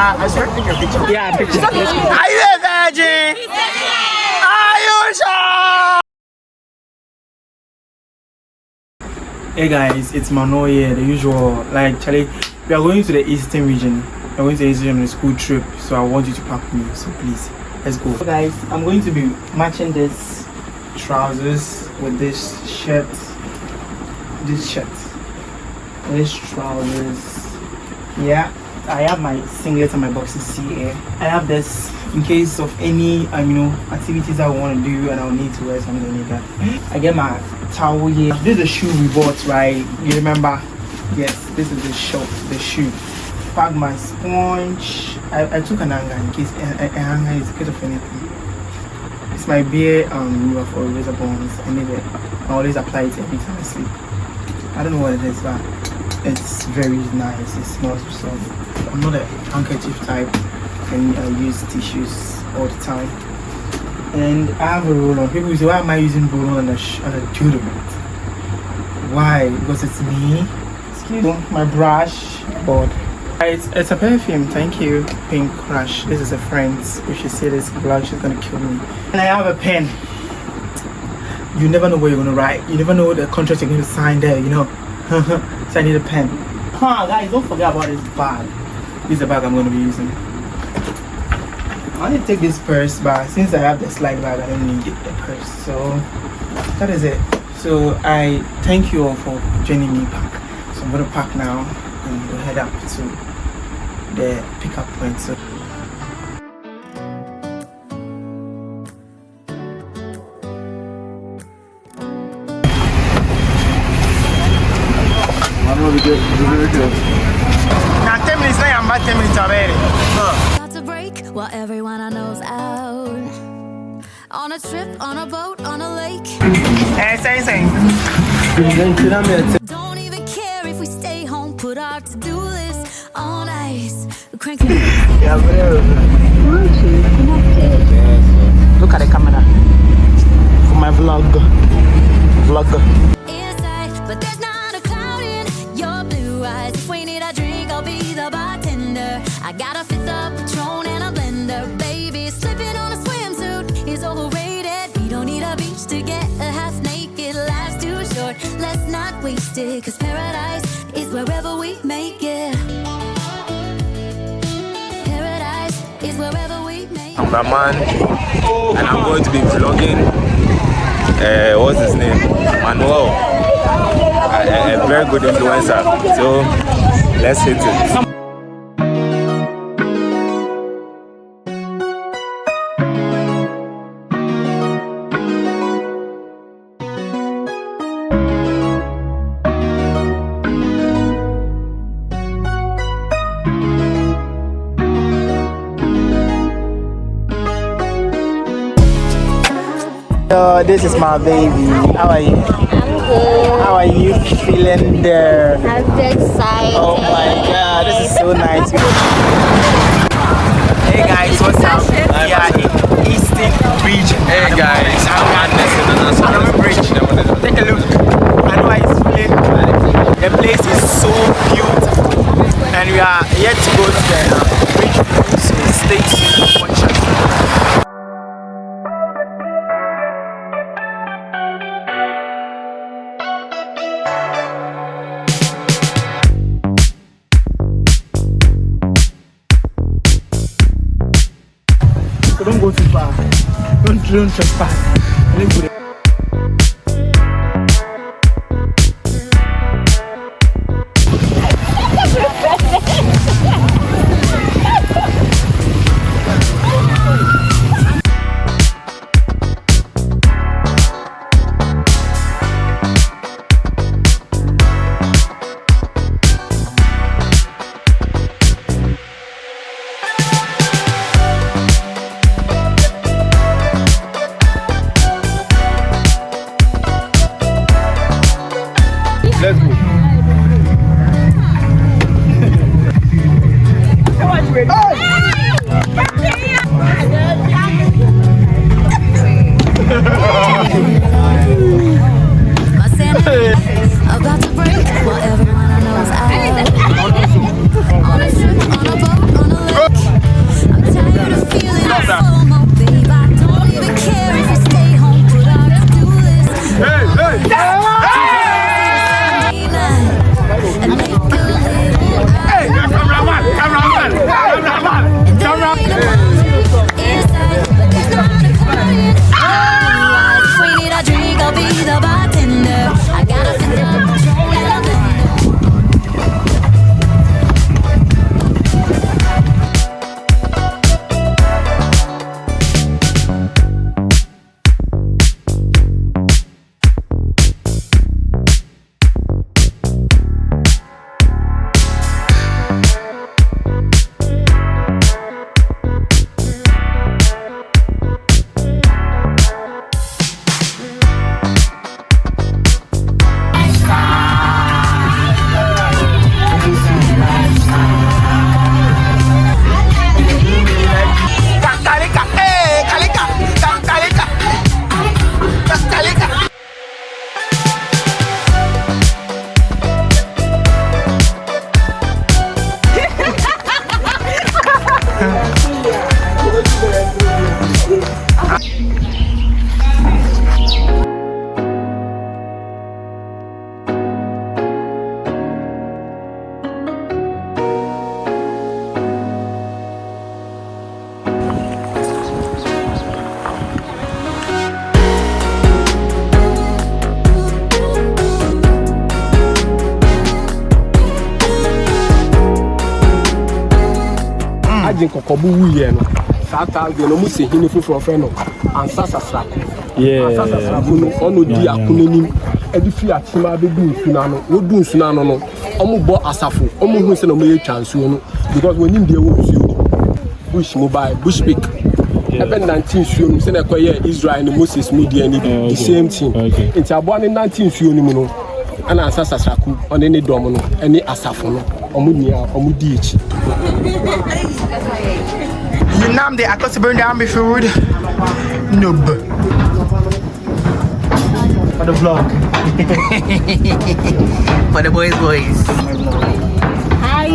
I started taking your picture. Yeah, picture. Are you a virgin? Are you sure? Hey guys, it's Manuel here, the usual. Like, Charlie, we are going to the eastern region. We're going to the eastern region on a school trip, so I want you to pack me. So please, let's go. So guys, I'm going to be matching this trousers with this shirt. This trousers. Yeah, I have my singlet and my boxes here. I have this in case of any activities I want to do and I'll need to wear something like that. I get my towel here. This is the shoe we bought, right? You remember? Yes, this is the shoe. Pack my sponge. I took an hanger in case a hanger is in case of anything. It's my beer remover for razor bonds. I need it. I always apply it every time I sleep. I don't know what it is, but it's very nice. It smells so. I'm not a handkerchief type, and I use tissues all the time. And I have a roll-on. People say, why am I using roll-on on a deodorant? Why? Because it's me. Excuse me. My brush board. It's a perfume. Thank you, Pink Crush. This is a friend's. If she see this vlog, she's gonna kill me. And I have a pen. You never know what you're gonna write. You never know the contract you're gonna sign there, So I need a pen. Guys, don't forget about this bag. This is the bag I'm gonna be using. I need to take this purse, but since I have the slide bag, I don't need the purse. So that is it. So I thank you all for joining me back. So I'm gonna pack now and we'll head up to the pickup point. So now 10 minutes now, I'm about 10 minutes already. About to break while everyone I know's out. On a trip, on a boat, on a lake. Hey, say. Don't even care if we stay home, put our to-do list on ice. Cranking. Look at the camera for my vlog. Inside, but there's not a cloud in your blue eyes. If we need a drink, I'll be the bartender. I got a fifth of Patron and a blender. Baby, slipping on a swimsuit is overrated. We don't need a beach to get a half naked. Life's too short, let's not waste it. Cause paradise is wherever we make it. Paradise is wherever we make it. I'm Raman, and I'm going to be vlogging. What's his name? Manuel, a very good influencer. So let's hit it. This is my baby. How are you? I'm good. How are you feeling there? I'm excited. Oh my god, this is so nice. Hey guys, what's up? We are in Eastern region. Hey guys, I'm at the bridge. Take a look. I know how it's feeling. The place is so beautiful. And we are yet to go to the bridge. So stay tuned. Watch us. So don't go too far. Don't trespass. Let's go. My sanity about to break while everyone I know is out. On a trip, on a boat, on a lake. Imagine Kokobu Wuye no. Sata de no musi hini fufu ofeno. Ansa sasrako. Yeah. Ansa sasrako no ono di akuneni. Edi fi atima be du nsuna no. Wo du nsuna no no. Omo bo asafo. Omo hu se no me twansuo no because when him dey wo nsuo. Bush mobile, bush pick. Even 19 suo no se na koye Israel and Moses media ni the same thing. Nti abo ne 19 suo no mu no. Ana ansa sasrako one ne dom no. Ene asafo no. Omo di echi. You name the Akosombo Dam food. Noob. For the vlog. For the boys. Hi.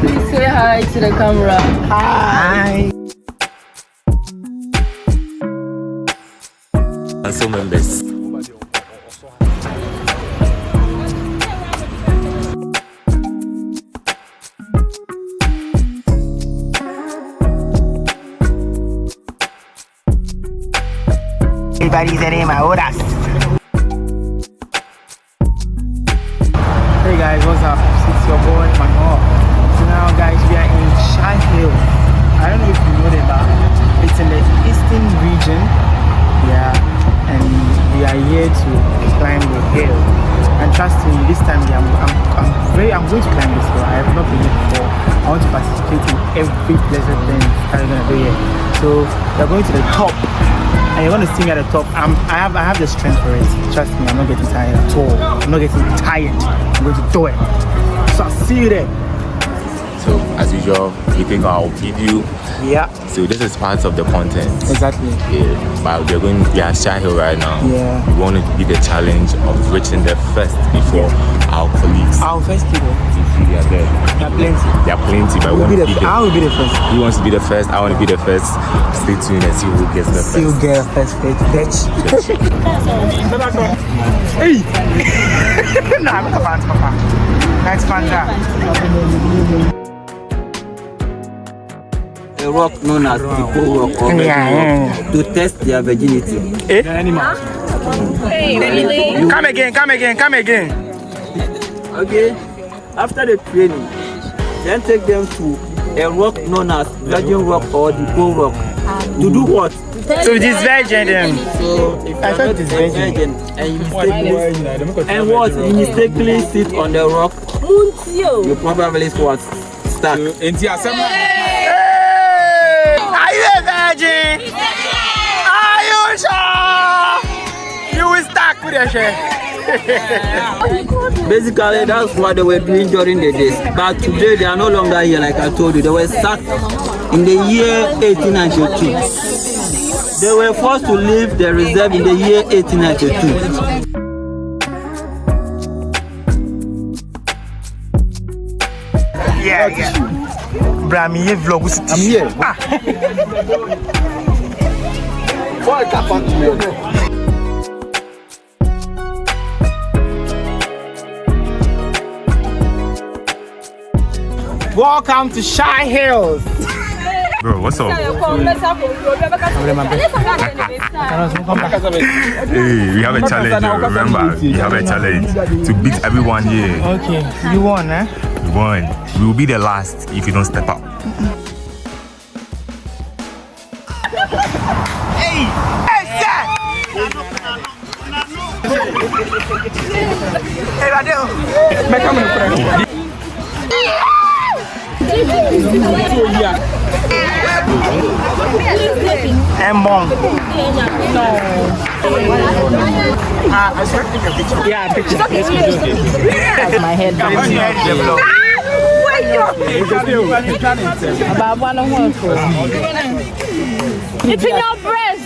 Please say hi to the camera. Hi. Council members. Everybody's in my horas. Hey guys, what's up? It's your boy Manuel. So now guys, we are in Shai Hills. I don't know if you know that, but it's in the eastern region. Yeah, and we are here to climb the hill. And trust me, this time I'm going to climb this hill. I have not been here before. I want to participate in every pleasant thing that is gonna be here. So we're going to the top. And you're going to see me at the top. I have the strength for it. Trust me, I'm not getting tired at all. I'm not getting tired. I'm going to do it. So I'll see you there. So as usual, we think our video. Yeah. So this is part of the content. Exactly. Yeah. But we are Shai Hill right now. Yeah. We wanted to be the challenge of reaching the first before our colleagues. Our first people. They are there. There are plenty. There are plenty, but I will be the first. He wants to be the first. I want to be the first. Stay tuned and see who gets the first. See who gets the first bitch. Hey! No, I'm not a fan, Papa. That's fun. A rock known as Pico Rock or rock to test their virginity. Come again. Okay. After the training, then take them to a rock known as Virgin Rock or Pico Rock. To do what? So this virgin then. So if I thought it's virgin and you mistakenly sit on the rock, you probably what? Stuck. Are you a virgin? Are you sure? You will stuck with your shit. Basically, that's what they were doing during the days. But today, they are no longer here, like I told you. They were sacked in the year 1892. They were forced to leave the reserve in the year 1892. Yeah. I'm here vlog. I'm here. Welcome to Shai Hills. Bro, what's up? Hey, we have a challenge, remember? We have a challenge to beat everyone here. Okay, you won, eh? We won. We will be the last if you don't step up. Hey, sir! Hey, Radeo. Make a move. Bon. I should take a picture. Yeah, a picture. That's my head. It's in your breast.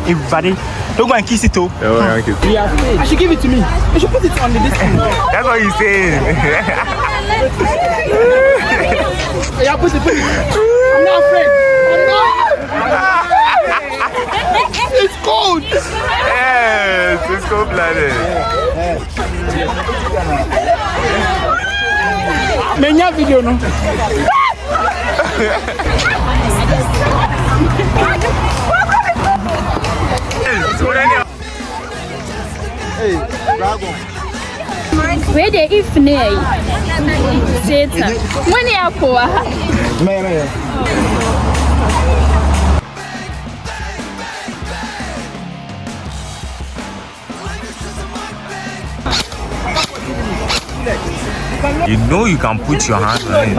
Everybody, don't go and kiss it too. I should give it to me. I should put it on the distance. That's what you say. Yeah, put it. I'm not afraid. It's cold. Yes, it's cold-blooded. Menya video no. Where the if nay? Satan. When you are poor. You know you can put your hand on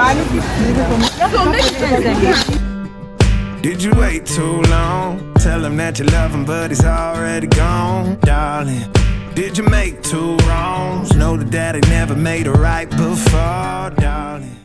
it. Did you wait too long? Tell him that you love him, but he's already gone, darling. Did you make two wrongs? Know that daddy never made a right before, darling.